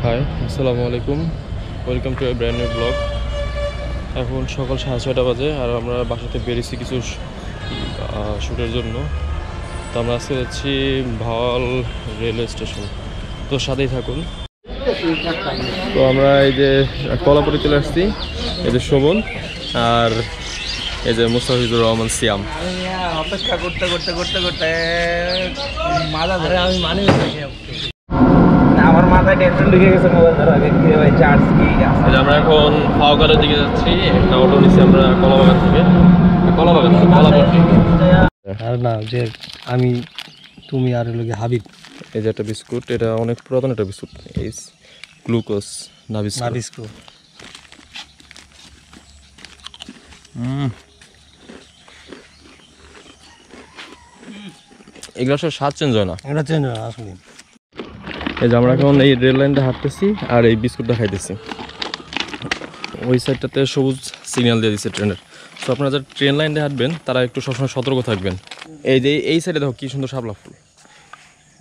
High, আসসালামু আলাইকুম। Welcome to A brand new blog. এখন সকাল 6:30 বাজে আর আমরা বাসাতে বেরিয়েছি কিছু শ্যুটের জন্য। তো আমরা আজকে যাচ্ছি ভাওয়াল রেলওয়ে স্টেশন, তো সাথেই থাকুন। তো আমরা এই যে কলাপুরি চলে আসছি, এই যে শোভন আর এই যে মুস্তাফিজুর রহমান সিয়াম। অপেক্ষা করতে করতে করতে করতে মাথা ধরে আমি মানি আমার মাথায় টেনশন ঢুকে গেছে মোবাইল ধরা আগে কি ভাই চার্জ কি আছে। আমরা এখন ফাওয়াগালের দিকে যাচ্ছি, একটা অটো নিচ্ছি আমরা কলাবাগান থেকে। কলাপট্টি। আর না যে আমি তুমি আর লোকে হাবিব এই যে একটা বিস্কুট, এটা অনেক পুরাতন একটা বিস্কুট, এই গ্লুকোজ নাবিস্কো। নাবিস্কো এগুলো আসলে স্বাদ চেঞ্জ হয় না। এটা চেঞ্জ হয় আসলে। এই যে আমরা এখন এই রেল লাইনটা হাঁটতেছি আর এই বিস্কুটটা খাইতেছি। ওই সাইডটাতে সবুজ সিগন্যাল দিয়ে দিচ্ছে ট্রেনের। তো আপনারা যারা ট্রেন লাইন দিয়ে হাঁটবেন তারা একটু সবসময় সতর্ক থাকবেন। এই যে এই সাইডে দেখো কি সুন্দর শাপলা ফুল,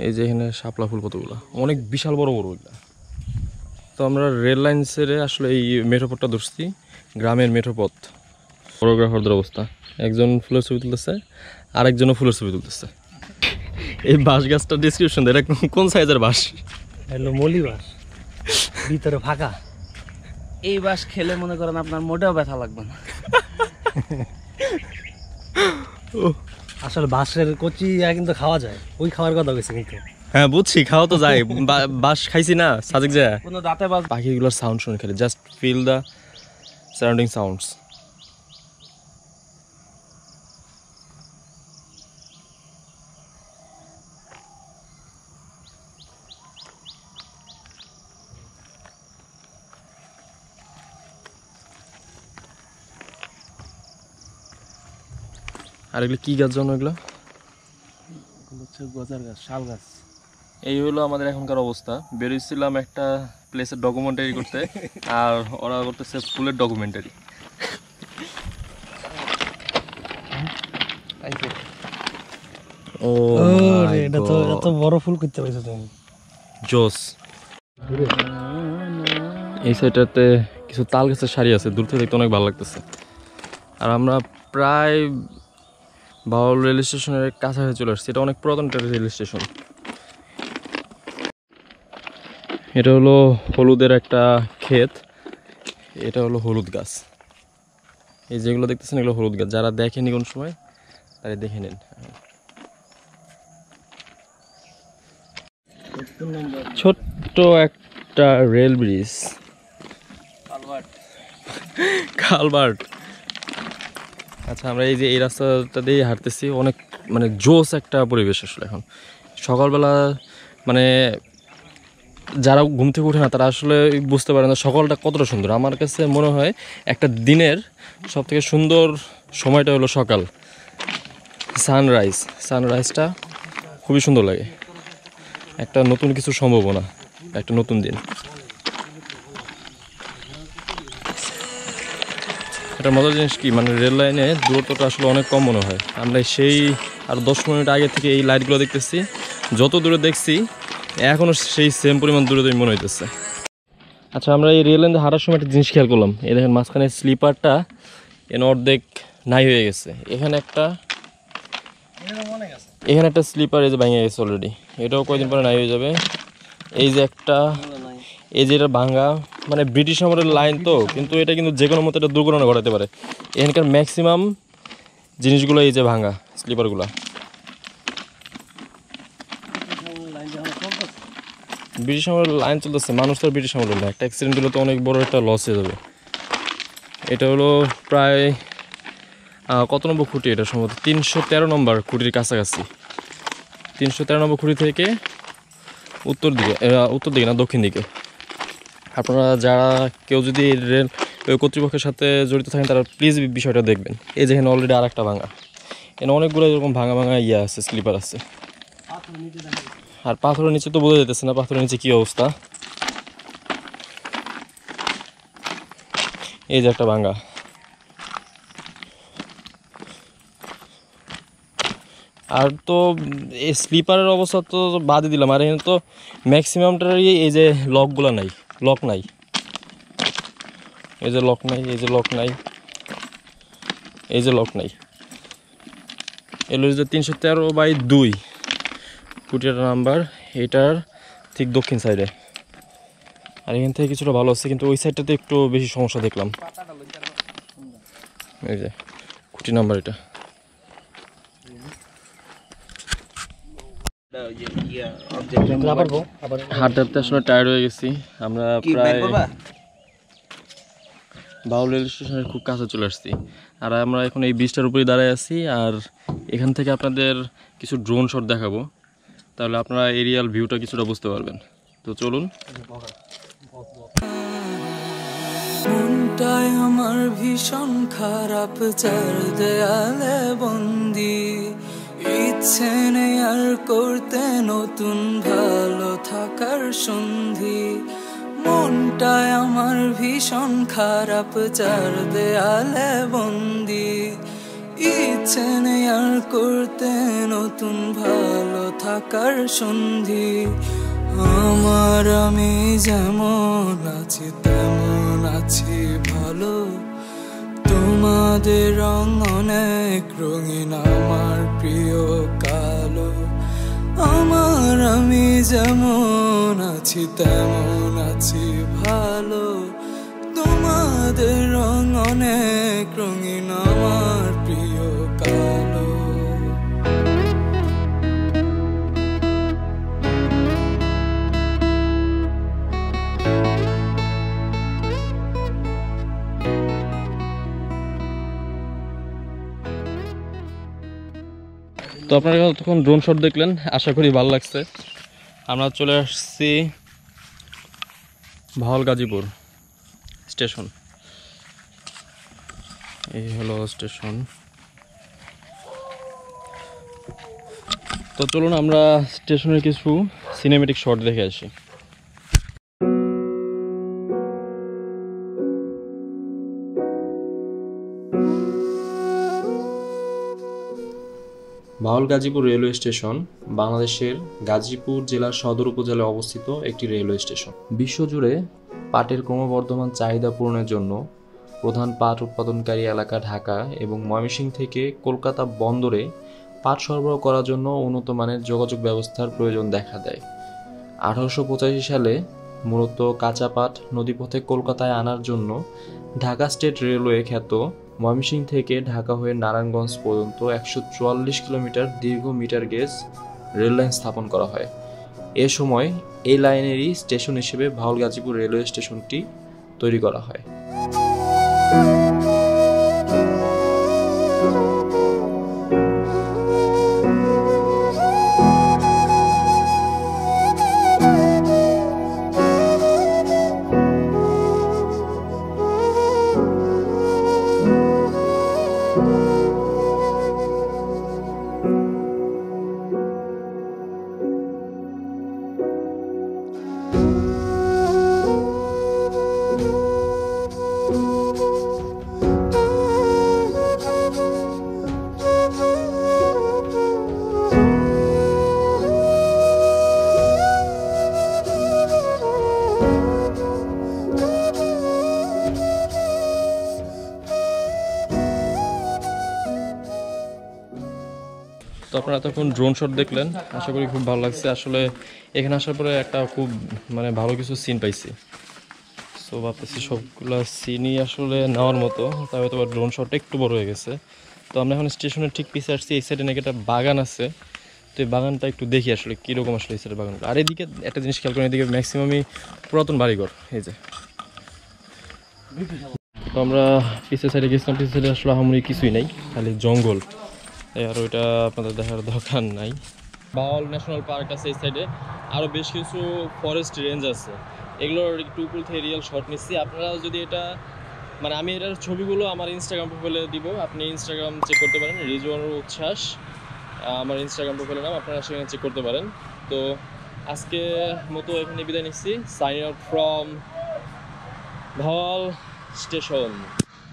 এই যে এখানে শাপলা ফুল কতগুলো, অনেক বিশাল বড় বড় এগুলো। তো আমরা রেল লাইন ছেড়ে আসলে এই মেঠোপথটা ধরছি, গ্রামের মেঠোপথ। ফটোগ্রাফারদের অবস্থা, একজন ফুলের ছবি তুলতেছে আর একজনও ফুলের ছবি তুলতেছে। এই বাঁশ গাছটার ডিসক্রিপশন দেয়, এটা কোন সাইজের বাঁশ? হলো মলি বাস, ভিতরে ফাঁকা। এই বাস খেলে মনে করেন আপনার মোটেও ব্যথা লাগবে না। আসলে বাঁশের কচি কিন্তু খাওয়া যায়, ওই খাওয়ার কথা কইছে কিন্তু। হ্যাঁ বুঝছি, খাওয়া তো যায়, বাঁশ খাইছি না সাজেক যায়। কোনো দাঁতে বাজ পাখিগুলোর সাউন্ড শুনে খেলে, just feel the surrounding sounds. আর এগুলো কি গাছ জানো? এগুলো হচ্ছে গজার গাছ, শাল গাছ। এই হলো আমাদের এখনকার অবস্থা। বেরিয়েছিলাম একটা প্লেসের ডকুমেন্টারি করতে, আর ওরা করতেছে ফুলের ডকুমেন্টারি। ও রে, এটা তো এত বড় ফুল করতে পারছো তুমি। জোস। এই সাইডটাতে কিছু তাল গাছের সারি আছে, দূর থেকে দেখতে অনেক ভালো লাগতেছে। আর আমরা প্রায় ভাওয়াল রেল স্টেশনের কাছাকাছি চলে আসছি। এটা অনেক পুরাতন একটা রেল স্টেশন। এটা হলো হলুদের একটা ক্ষেত, এটা হলো হলুদ গাছ। এই যেগুলো দেখতেছেন এগুলো হলুদ গাছ, যারা দেখেনি কোন সময় তারা দেখে নিন। ছোট্ট একটা রেল ব্রিজ, কালভার্ট। আচ্ছা, আমরা এই যে এই রাস্তাটা দিয়ে হাঁটতেছি, অনেক মানে জোস একটা পরিবেশ আসলে। এখন সকালবেলা মানে যারা ঘুম থেকে ওঠে না তারা আসলে বুঝতে পারে না সকালটা কতটা সুন্দর। আমার কাছে মনে হয় একটা দিনের সবথেকে সুন্দর সময়টা হলো সকাল, সানরাইজটা খুবই সুন্দর লাগে। একটা নতুন কিছু সম্ভাবনা, একটা নতুন দিন। একটা মজার জিনিস কি, মানে রেল লাইনে দূরত্বটা আসলে অনেক কম মনে হয়। আমরা সেই আর 10 মিনিট আগে থেকে এই লাইটগুলো দেখতেছি, যত দূরে দেখছি এখনও সেই সেম পরিমাণ দূরে মনে হইতেছে। আচ্ছা, আমরা এই রেল লাইনে হাঁটার সময় একটা জিনিস খেয়াল করলাম, এই দেখেন মাঝখানে স্লিপারটা এর অর্ধেক নাই হয়ে গেছে। এখানে একটা স্লিপার এই যে ভেঙে গেছে অলরেডি, এটাও কয়েকদিন পরে নাই হয়ে যাবে। এই যে একটা, এই যে এটা ভাঙা, মানে ব্রিটিশ আমলের লাইন তো, কিন্তু এটা কিন্তু যে কোনো মতো এটা দুর্ঘটনা ঘটাতে পারে। এখানকার ম্যাক্সিমাম জিনিসগুলো এই যে ভাঙা স্লিপারগুলো। ব্রিটিশ আমলের লাইন চলতেছে, মানুষ তো ব্রিটিশ আমলের না, একটা অ্যাক্সিডেন্ট হলে তো অনেক বড় একটা লস হয়ে যাবে। এটা হলো প্রায় কত নম্বর খুঁটি? এটা সম্ভবত 313 নম্বর খুঁটির কাছাকাছি। 313 নম্বর খুঁটি থেকে উত্তর দিকে না দক্ষিণ দিকে। আপনারা যারা কেউ যদি রেল কর্তৃপক্ষের সাথে জড়িত থাকেন তারা প্লিজ বিষয়টা দেখবেন। এই যেখানে অলরেডি আর একটা ভাঙা, এখানে অনেকগুলো এরকম ভাঙা ইয়ে আছে, স্লিপার আছে। আর পাথরের নিচে তো বোঝা যেতেছে না পাথরের নিচে কী অবস্থা। এই যে একটা ভাঙা, আর তো এই স্লিপারের অবস্থা তো বাদই দিলাম, আর এখানে তো ম্যাক্সিমামটারই এই যে লকগুলো নাই, লক নাই, এই যে লক নাই, এই যে লক নাই, এই যে লক নাই। এলো যে 313/2 কুটিয়াটা নাম্বার, এটার ঠিক দক্ষিণ সাইডে। আর এখান থেকে কিছুটা ভালো আছে, কিন্তু ওই সাইডটাতে একটু বেশি সমস্যা দেখলাম। এই যে কুটি নাম্বার এটা। হাঁটতে হাঁটতে আসলে টায়ার্ড হয়ে গেছি আমরা, প্রায় বাউল রেল স্টেশনের খুব কাছে চলে আসছি। আর আমরা এখন এই ব্রিজটার উপরে দাঁড়ায় আছি, আর এখান থেকে আপনাদের কিছু ড্রোন শট দেখাবো, তাহলে আপনারা এরিয়াল ভিউটা কিছুটা বুঝতে পারবেন। তো চলুন। মনটাই আমার ভীষণ খারাপ, চার দেয়ালে বন্দি, ইচ্ছে নেই আর করতে নতুন ভালো থাকার সন্ধি। মনটাই আমার ভীষণ খারাপ, চার দেয়ালে বন্দি, ইচ্ছে নেই আর করতে নতুন ভালো থাকার সন্ধি। আমি যেমন আছি তেমন আছি ভালো, তোমাদের রং অনেক রঙিন, আমার প্রিয় কালো। আমি যেমন আছি তেমন আছি ভালো, তোমাদের রং অনেক রঙিন, আমার প্রিয় কালো। তো আপনারা তখন ড্রোন শট দেখলেন, আশা করি ভালো লাগছে। আমরা চলে আসছি ভাওয়াল গাজীপুর স্টেশন, এই হলো স্টেশন। তো চলুন আমরা স্টেশনের কিছু সিনেমেটিক শট দেখে আসি। ভাওয়াল গাজীপুর রেলওয়ে স্টেশন বাংলাদেশের গাজীপুর জেলার সদর উপজেলায় অবস্থিত একটি রেলওয়ে স্টেশন। বিশ্বজুড়ে পাটের ক্রমবর্ধমান চাহিদা পূরণের জন্য প্রধান পাট উৎপাদনকারী এলাকা ঢাকা এবং ময়মনসিংহ থেকে কলকাতা বন্দরে পাট সরবরাহ করার জন্য উন্নত মানের যোগাযোগ ব্যবস্থার প্রয়োজন দেখা দেয়। 1885 সালে মূলত কাঁচা পাট নদীপথে কলকাতায় আনার জন্য ঢাকা স্টেট রেলওয়ে খ্যাত ময়মনসিংহ থেকে ঢাকা হয়ে নারায়ণগঞ্জ পর্যন্ত 144 কিলোমিটার দীর্ঘ মিটার গেজ রেল লাইন স্থাপন করা হয়। এ সময় এই লাইনেরই স্টেশন হিসেবে ভাওয়াল গাজীপুর রেলওয়ে স্টেশনটি তৈরি করা হয়। তো আপনারা তখন ড্রোন শট দেখলেন, আশা করি খুব ভালো লাগছে। আসলে এখানে আসার পরে একটা খুব ভালো কিছু সিন পাইছি। সো ভাবতেছি সবগুলো সিনই আসলে নেওয়ার মতো, তবে হয়তো ড্রোন শটটা একটু বড় হয়ে গেছে। তো আমরা এখন স্টেশনের ঠিক পিছিয়ে আসছি, এই সাইডে নাকি একটা বাগান আছে। তো এই বাগানটা একটু দেখি আসলে কীরকম আসলে এই সাইডের বাগানটা। আর এদিকে একটা জিনিস খেয়াল করেন, এদিকে ম্যাক্সিমামই পুরাতন বাড়িঘর। এই যে তো আমরা পিছের সাইডে গেছিলাম, পিছের সাইডে আসলে আহামরি কিছুই নাই, খালি জঙ্গল। আর ওইটা আপনাদের দেখার দরকার নাই। ভাওয়াল ন্যাশনাল পার্ক আছে এই সাইডে, আরও বেশ কিছু ফরেস্ট রেঞ্জ আছে, এগুলোর একটু উপর থেকে রিয়েল শট নিচ্ছি। আপনারা যদি এটা আমি এটার ছবিগুলো আমার ইনস্টাগ্রাম প্রোফাইলে দিব, আপনি ইনস্টাগ্রাম চেক করতে পারেন, রিজওয়ানুর উচ্ছ্বাস আমার ইনস্টাগ্রাম প্রোফাইলের নাম, আপনারা সেখানে চেক করতে পারেন। তো আজকে মতো এখানে বিদায় নিচ্ছি, sign out from Bhawal station.